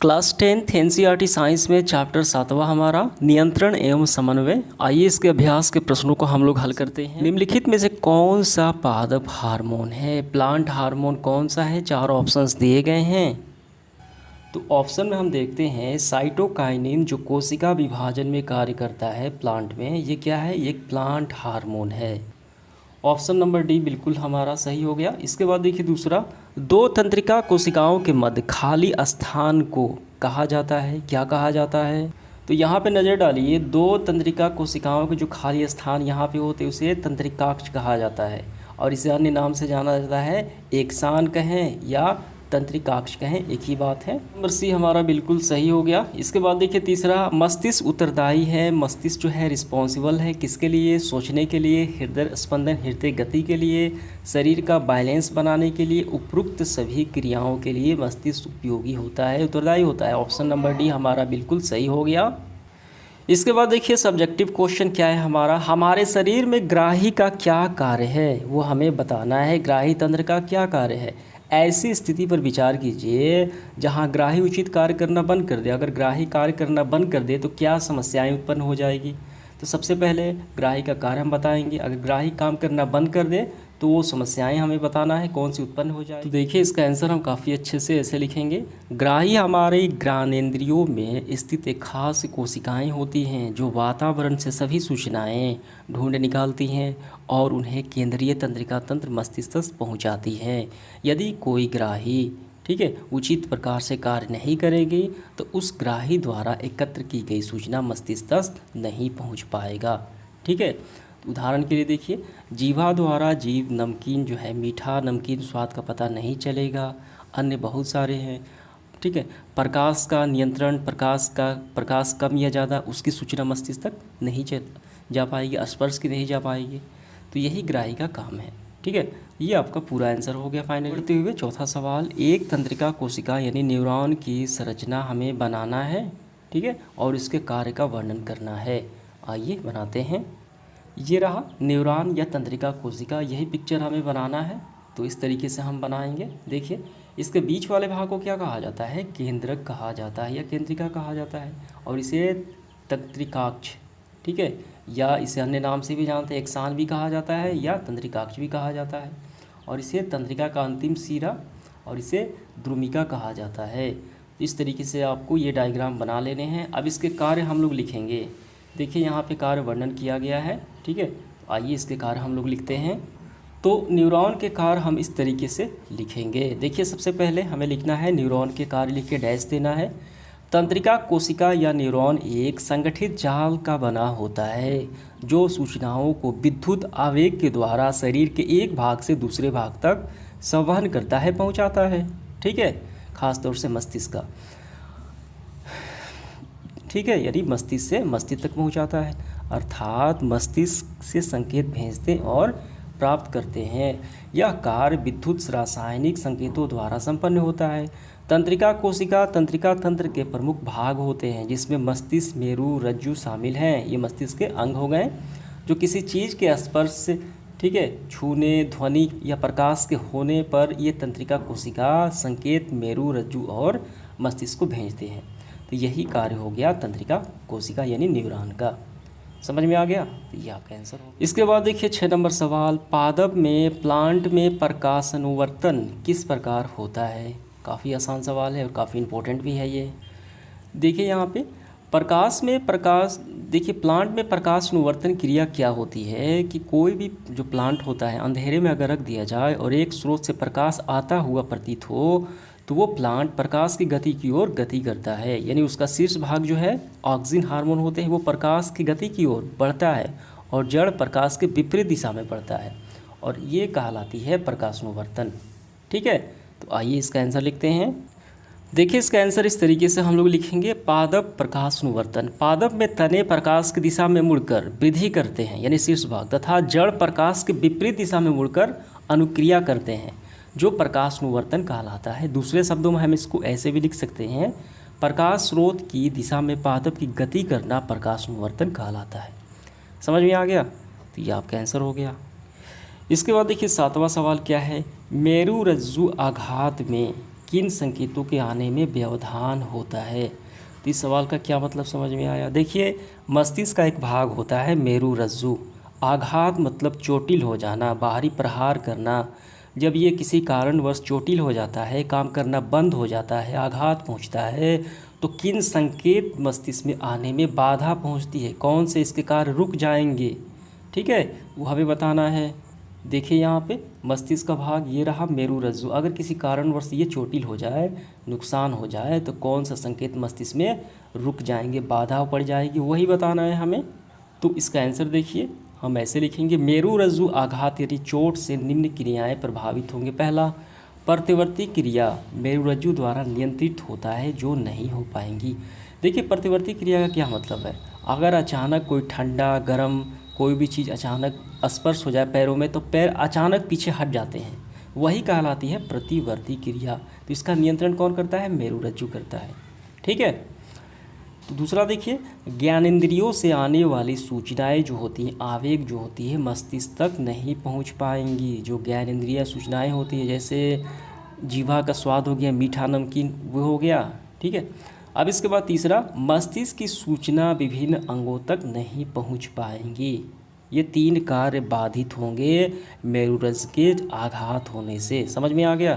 Class 10th NCERT science में chapter 7वां हमारा नियंत्रण एवं समन्वय। आइए इसके अभ्यास के प्रश्नों को हम लोग हल करते हैं। निम्नलिखित में से कौन सा पादप हार्मोन है? प्लांट हार्मोन कौन सा है? 4 ऑप्शंस दिए गए हैं। तो ऑप्शन में हम देखते हैं साइटोकाइनिन, जो कोशिका विभाजन में कार्य करता है प्लांट में, ये क्या है? ये एक प्लांट हार्मोन है। ऑप्शन नंबर डी बिल्कुल हमारा सही हो गया। इसके बाद देखिए दूसरा, 2 तंत्रिका कोशिकाओं के मध्य खाली स्थान को कहा जाता है, क्या कहा जाता है? तो यहाँ पे नज़र डालिए, 2 तंत्रिका कोशिकाओं के जो खाली स्थान यहाँ पे होते हैं उसे तंत्रिकाक्ष कहा जाता है, और इसे अन्य नाम से जाना जाता है एक्सान कहें या तंत्रिकाक्ष कहें, एक ही बात है। नंबर सी हमारा बिल्कुल सही हो गया। इसके बाद देखिए तीसरा, मस्तिष्क उत्तरदायी है। मस्तिष्क जो है रिस्पॉन्सिबल है किसके लिए? सोचने के लिए, हृदय स्पंदन, हृदय गति के लिए, शरीर का बैलेंस बनाने के लिए, उपरोक्त सभी क्रियाओं के लिए मस्तिष्क उपयोगी होता है, उत्तरदायी होता है। ऑप्शन नंबर डी हमारा बिल्कुल सही हो गया। इसके बाद देखिए सब्जेक्टिव क्वेश्चन क्या है हमारा, हमारे शरीर में ग्राही का क्या कार्य है, वो हमें बताना है। ग्राही तंत्र का क्या कार्य है? ऐसी स्थिति पर विचार कीजिए जहां ग्राही उचित कार्य करना बंद कर दे। अगर ग्राही कार्य करना बंद कर दे तो क्या समस्याएं उत्पन्न हो जाएगी? तो सबसे पहले ग्राही का कार्य हम बताएंगे। अगर ग्राही काम करना बंद कर दे तो वो समस्याएं हमें बताना है कौन सी उत्पन्न हो जाए। तो देखिए इसका आंसर हम काफ़ी अच्छे से ऐसे लिखेंगे, ग्राही हमारे ज्ञानेंद्रियों में स्थित एक खास कोशिकाएं होती हैं जो वातावरण से सभी सूचनाएं ढूंढ निकालती हैं और उन्हें केंद्रीय तंत्रिका तंत्र मस्तिष्क तक पहुंचाती हैं। यदि कोई ग्राही उचित प्रकार से कार्य नहीं करेगी तो उस ग्राही द्वारा एकत्र की गई सूचना मस्तिष्क तक नहीं पहुँच पाएगा। उदाहरण के लिए देखिए, जीवा द्वारा जीव नमकीन जो है, मीठा नमकीन स्वाद का पता नहीं चलेगा। अन्य बहुत सारे हैं। प्रकाश का नियंत्रण, प्रकाश कम या ज़्यादा, उसकी सूचना मस्तिष्क तक नहीं जा पाएगी, स्पर्श की नहीं जा पाएगी। तो यही ग्राही का काम है। ये आपका पूरा आंसर हो गया फाइनल। बढ़ते हुए चौथा सवाल, एक तंत्रिका कोशिका यानी न्यूरॉन की संरचना हमें बनाना है, और इसके कार्य का वर्णन करना है। आइए बनाते हैं। ये रहा न्यूरॉन या तंत्रिका कोशिका, यही पिक्चर हमें बनाना है। तो इस तरीके से हम बनाएंगे। देखिए इसके बीच वाले भाग को क्या कहा जाता है? केंद्रक कहा जाता है या केंद्रिका कहा जाता है, और इसे तंत्रिकाक्ष या इसे अन्य नाम से भी जानते हैं, एक्सान भी कहा जाता है या तंत्रिकाक्ष भी कहा जाता है, और इसे तंत्रिका का अंतिम सिरा और इसे द्रुमिका कहा जाता है। इस तरीके से आपको ये डायग्राम बना लेने हैं। अब इसके कार्य हम लोग लिखेंगे। देखिए यहाँ पे कार्य वर्णन किया गया है। आइए इसके कार्य हम लोग लिखते हैं। तो न्यूरॉन के कार्य हम इस तरीके से लिखेंगे। देखिए सबसे पहले हमें लिखना है, न्यूरॉन के कार्य लिख के डैश देना है। तंत्रिका कोशिका या न्यूरॉन एक संगठित जाल का बना होता है जो सूचनाओं को विद्युत आवेग के द्वारा शरीर के एक भाग से दूसरे भाग तक संवहन करता है, पहुंचाता है। खासतौर से मस्तिष्क का, यानी मस्तिष्क से मस्तिष्क तक पहुंचाता है, अर्थात मस्तिष्क से संकेत भेजते और प्राप्त करते हैं। यह कार्य विद्युत रासायनिक संकेतों द्वारा संपन्न होता है। तंत्रिका कोशिका तंत्रिका तंत्र के प्रमुख भाग होते हैं जिसमें मस्तिष्क, मेरु, रज्जु शामिल हैं। ये मस्तिष्क के अंग हो गए जो किसी चीज़ के स्पर्श से छूने, ध्वनि या प्रकाश के होने पर ये तंत्रिका कोशिका संकेत मेरु, रज्जु और मस्तिष्क को भेजते हैं। तो यही कार्य हो गया तंत्रिका कोशिका यानी न्यूरॉन का। समझ में आ गया? तो ये आपका आंसर होगा। इसके बाद देखिए 6 नंबर सवाल, पादप में प्लांट में प्रकाशानुवर्तन किस प्रकार होता है? काफ़ी आसान सवाल है और काफ़ी इम्पोर्टेंट भी है ये। देखिए यहाँ पे देखिए प्लांट में प्रकाशानुवर्तन क्रिया क्या होती है कि कोई भी जो प्लांट होता है अंधेरे में अगर रख दिया जाए और एक स्रोत से प्रकाश आता हुआ प्रतीत हो तो वो प्लांट प्रकाश की गति की ओर गति करता है, यानी उसका शीर्ष भाग जो है ऑक्सीजन हार्मोन होते हैं वो प्रकाश की गति की ओर बढ़ता है और जड़ प्रकाश के विपरीत दिशा में बढ़ता है, और ये कहलाती है प्रकाशानुवर्तन। तो आइए इसका आंसर लिखते हैं। देखिए इसका आंसर इस तरीके से हम लोग लिखेंगे, पादप प्रकाशानुवर्तन। पादप में तने प्रकाश की दिशा में मुड़कर वृद्धि करते हैं यानी शीर्ष भाग, तथा जड़ प्रकाश के विपरीत दिशा में मुड़कर अनुक्रिया करते हैं जो प्रकाशानुवर्तन कहलाता है। दूसरे शब्दों में हम इसको ऐसे भी लिख सकते हैं, प्रकाश स्रोत की दिशा में पादप की गति करना प्रकाशानुवर्तन कहलाता है। समझ में आ गया? तो ये आपका आंसर हो गया। इसके बाद देखिए 7वां सवाल क्या है, मेरु रज्जु आघात में किन संकेतों के आने में व्यवधान होता है। तो इस सवाल का क्या मतलब समझ में आया। देखिए, मस्तिष्क का एक भाग होता है मेरु रज्जु। आघात मतलब चोटिल हो जाना, बाहरी प्रहार करना। जब ये किसी कारणवश चोटिल हो जाता है, काम करना बंद हो जाता है, आघात पहुंचता है, तो किन संकेत मस्तिष्क में आने में बाधा पहुंचती है, कौन से इसके कार्य रुक जाएंगे, ठीक है, वो हमें बताना है। देखिए यहाँ पे मस्तिष्क का भाग ये रहा मेरु रज्जु। अगर किसी कारणवश ये चोटिल हो जाए, नुकसान हो जाए, तो कौन सा संकेत मस्तिष्क में रुक जाएंगे, बाधा पड़ जाएगी, वही बताना है हमें। तो इसका आंसर देखिए, हम ऐसे लिखेंगे, मेरु रज्जु आघात यानी चोट से निम्न क्रियाएं प्रभावित होंगे। पहला, प्रतिवर्ती क्रिया मेरु रज्जु द्वारा नियंत्रित होता है जो नहीं हो पाएंगी। देखिए, प्रतिवर्ती क्रिया का क्या मतलब है। अगर अचानक कोई ठंडा गर्म कोई भी चीज़ अचानक स्पर्श हो जाए पैरों में, तो पैर अचानक पीछे हट जाते हैं, वही कहलाती है प्रतिवर्ती क्रिया। तो इसका नियंत्रण कौन करता है, मेरु रज्जु करता है, ठीक है। तो दूसरा देखिए, ज्ञानेंद्रियों से आने वाली सूचनाएं जो होती हैं, आवेग जो होती है, मस्तिष्क तक नहीं पहुंच पाएंगी। जो ज्ञानेंद्रिय सूचनाएं होती है, जैसे जीवा का स्वाद हो गया, मीठा नमकीन वो हो गया, ठीक है। अब इसके बाद तीसरा, मस्तिष्क की सूचना विभिन्न अंगों तक नहीं पहुंच पाएंगी। ये 3 कार्य बाधित होंगे मेरुरज्जु के आघात होने से। समझ में आ गया,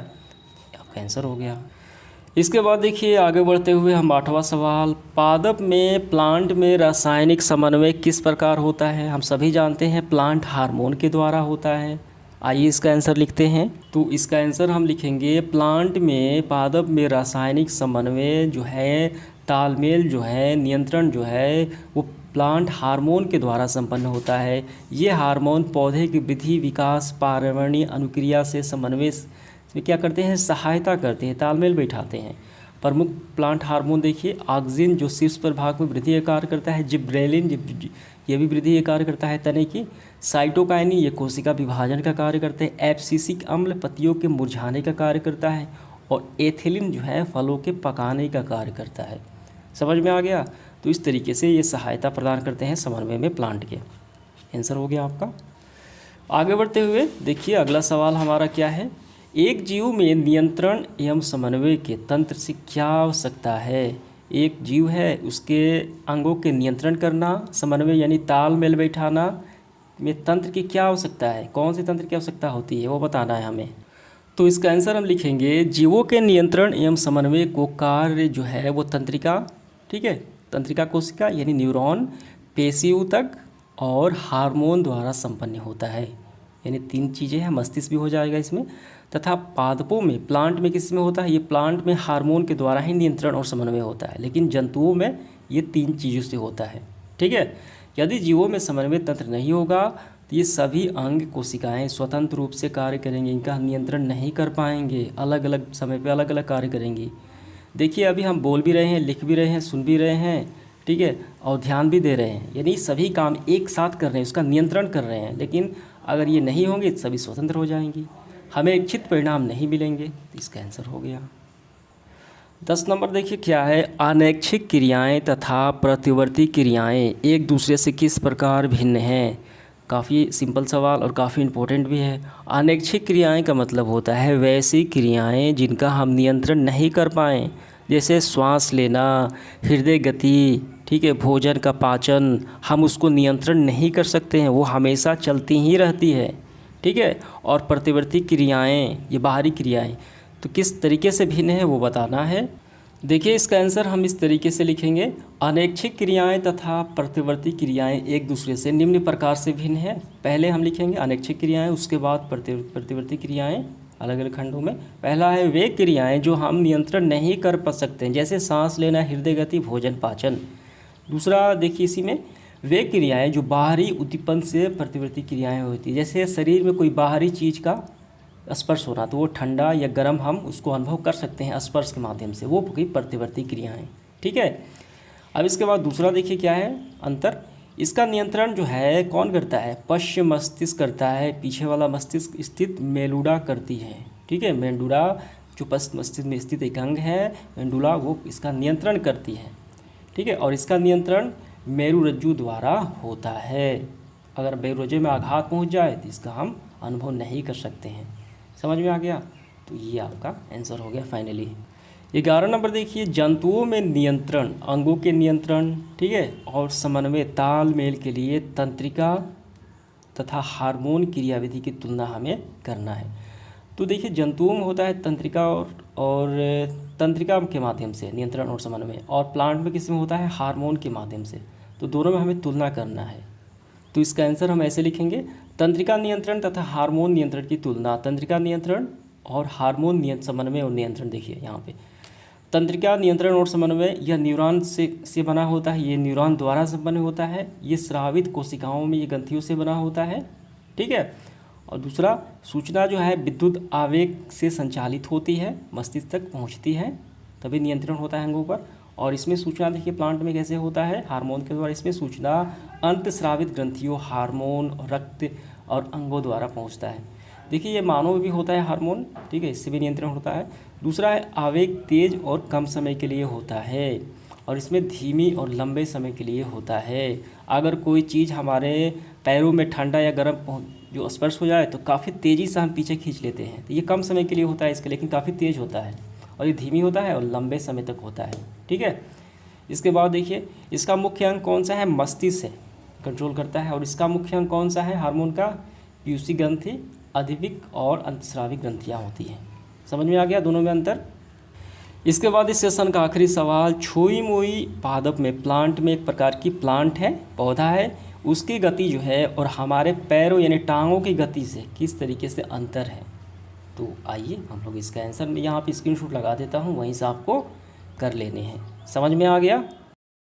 आपका आंसर हो गया। इसके बाद देखिए आगे बढ़ते हुए हम 8वां सवाल, पादप में प्लांट में रासायनिक समन्वय किस प्रकार होता है। हम सभी जानते हैं प्लांट हार्मोन के द्वारा होता है। आइए इसका आंसर लिखते हैं। तो इसका आंसर हम लिखेंगे, प्लांट में पादप में रासायनिक समन्वय जो है, तालमेल जो है, नियंत्रण जो है, वो प्लांट हार्मोन के द्वारा संपन्न होता है। ये हार्मोन पौधे की वृद्धि, विकास, पर्यावरणीय अनुक्रिया से समन्वय में क्या करते हैं, सहायता करते हैं, तालमेल बैठाते हैं। प्रमुख प्लांट हार्मोन देखिए, ऑक्सिन जो शीर्ष प्रभाग में वृद्धि का कार्य करता है, जिब्रेलिन ये भी वृद्धि का कार्य करता है तने की, साइटोकाइनिन ये कोशिका विभाजन का कार्य करते हैं, एब्सिसिक अम्ल पत्तियों के मुरझाने का कार्य करता है, और एथिलीन जो है फलों के पकाने का कार्य करता है। समझ में आ गया। तो इस तरीके से ये सहायता प्रदान करते हैं समन्वय में प्लांट के। आंसर हो गया आपका। आगे बढ़ते हुए देखिए अगला सवाल हमारा क्या है, एक जीव में नियंत्रण एवं समन्वय के तंत्र से क्या आवश्यकता है। एक जीव है, उसके अंगों के नियंत्रण करना, समन्वय यानी तालमेल बैठाना में तंत्र की क्या आवश्यकता है, कौन से तंत्र की आवश्यकता होती है, वो बताना है हमें। तो इसका आंसर हम लिखेंगे, जीवों के नियंत्रण एवं समन्वय को कार्य जो है वो तंत्रिका, ठीक है, तंत्रिका कोशिका यानी न्यूरॉन, पेशी ऊतक और हार्मोन द्वारा संपन्न होता है। यानी 3 चीज़ें हैं, मस्तिष्क भी हो जाएगा इसमें, तथा पादपों में, प्लांट में किस में होता है, ये प्लांट में हार्मोन के द्वारा ही नियंत्रण और समन्वय होता है, लेकिन जंतुओं में ये 3 चीज़ों से होता है, ठीक है। यदि जीवों में समन्वय तंत्र नहीं होगा तो ये सभी अंग कोशिकाएं स्वतंत्र रूप से कार्य करेंगे, इनका नियंत्रण नहीं कर पाएंगे, अलग अलग समय पे अलग अलग कार्य करेंगी। देखिए अभी हम बोल भी रहे हैं, लिख भी रहे हैं, सुन भी रहे हैं, ठीक है, और ध्यान भी दे रहे हैं, यानी सभी काम एक साथ कर रहे हैं, उसका नियंत्रण कर रहे हैं। लेकिन अगर ये नहीं होंगे तो सभी स्वतंत्र हो जाएंगी, हमें इच्छित परिणाम नहीं मिलेंगे। तो इसका आंसर हो गया। 10 नंबर देखिए क्या है, अनैच्छिक क्रियाएं तथा प्रतिवर्ती क्रियाएं एक दूसरे से किस प्रकार भिन्न हैं। काफ़ी सिंपल सवाल और काफ़ी इम्पोर्टेंट भी है। अनैच्छिक क्रियाएं का मतलब होता है वैसी क्रियाएं जिनका हम नियंत्रण नहीं कर पाएँ, जैसे श्वास लेना, हृदय गति, ठीक है, भोजन का पाचन, हम उसको नियंत्रण नहीं कर सकते हैं, वो हमेशा चलती ही रहती है, ठीक है। और प्रतिवर्ती क्रियाएं, ये बाहरी क्रियाएं, तो किस तरीके से भिन्न है वो बताना है। देखिए इसका आंसर हम इस तरीके से लिखेंगे, अनैच्छिक क्रियाएं तथा प्रतिवर्ती क्रियाएं एक दूसरे से निम्न प्रकार से भिन्न है। पहले हम लिखेंगे अनैच्छिक क्रियाएं, उसके बाद प्रतिवर्ती क्रियाएं अलग अलग खंडों में। पहला है वे क्रियाएं जो हम नियंत्रण नहीं कर पा सकते हैं, जैसे सांस लेना, हृदय गति, भोजन पाचन। दूसरा देखिए इसी में, वे क्रियाएं जो बाहरी उद्दीपन से प्रतिवर्ती क्रियाएं होती है, जैसे शरीर में कोई बाहरी चीज़ का स्पर्श होना, तो वो ठंडा या गर्म हम उसको अनुभव कर सकते हैं स्पर्श के माध्यम से, वो कोई प्रतिवर्ती क्रियाएं, ठीक है। अब इसके बाद दूसरा देखिए क्या है अंतर, इसका नियंत्रण जो है कौन करता है, पश्च मस्तिष्क करता है, पीछे वाला मस्तिष्क स्थित मेडुला करती है, ठीक है। मेडुला जो पश्च मस्तिष्क में स्थित एक अंग है, मेडुला, वो इसका नियंत्रण करती है, ठीक है। और इसका नियंत्रण मेरुरज्जु द्वारा होता है। अगर मेरुरज्जु में आघात पहुंच जाए तो इसका हम अनुभव नहीं कर सकते हैं। समझ में आ गया। तो ये आपका आंसर हो गया फाइनली। 11 नंबर देखिए, जंतुओं में नियंत्रण, अंगों के नियंत्रण, ठीक है, और समन्वय तालमेल के लिए तंत्रिका तथा हार्मोन क्रियाविधि की तुलना हमें करना है। तो देखिए जंतुओं में होता है तंत्रिका और तंत्रिका के माध्यम से नियंत्रण और समन्वय, और प्लांट में किस में होता है हार्मोन के माध्यम से। तो दोनों में हमें तुलना करना है। तो इसका आंसर हम ऐसे लिखेंगे, तंत्रिका नियंत्रण तथा हार्मोन नियंत्रण की तुलना। तंत्रिका नियंत्रण और हार्मोन समन्वय और नियंत्रण। देखिए यहाँ पे तंत्रिका नियंत्रण और समन्वय यह न्यूरॉन से बना होता है, ये न्यूरॉन द्वारा संपन्न होता है, ये स्रावित कोशिकाओं में ये ग्रंथियों से बना होता है, ठीक है। और दूसरा, सूचना जो है विद्युत आवेग से संचालित होती है, मस्तिष्क तक पहुंचती है, तभी नियंत्रण होता है अंगों पर। और इसमें सूचना देखिए प्लांट में कैसे होता है हार्मोन के द्वारा, इसमें सूचना अंतस्रावित ग्रंथियों, हार्मोन, रक्त और अंगों द्वारा पहुंचता है। देखिए ये मानव में भी होता है हार्मोन, ठीक है, इससे भी नियंत्रण होता है। दूसरा है आवेग तेज और कम समय के लिए होता है, और इसमें धीमी और लंबे समय के लिए होता है। अगर कोई चीज़ हमारे पैरों में ठंडा या गर्म जो स्पर्श हो जाए तो काफ़ी तेज़ी से हम पीछे खींच लेते हैं, तो ये कम समय के लिए होता है इसके, लेकिन काफ़ी तेज़ होता है, और ये धीमी होता है और लंबे समय तक होता है, ठीक है। इसके बाद देखिए इसका मुख्य अंग कौन सा है, मस्तिष्क है, कंट्रोल करता है। और इसका मुख्य अंग कौन सा है हार्मोन का, पीयूसी ग्रंथि, अधिविक और अंतस्रावी ग्रंथियाँ होती हैं। समझ में आ गया दोनों में अंतर। इसके बाद इस सेशन का आखिरी सवाल, छुई मुई पादप में, प्लांट में एक प्रकार की प्लांट है, पौधा है, उसकी गति जो है और हमारे पैरों यानी टांगों की गति से किस तरीके से अंतर है। तो आइए हम लोग इसका आंसर मैं यहाँ पे स्क्रीनशॉट लगा देता हूँ, वहीं से आपको कर लेने हैं। समझ में आ गया।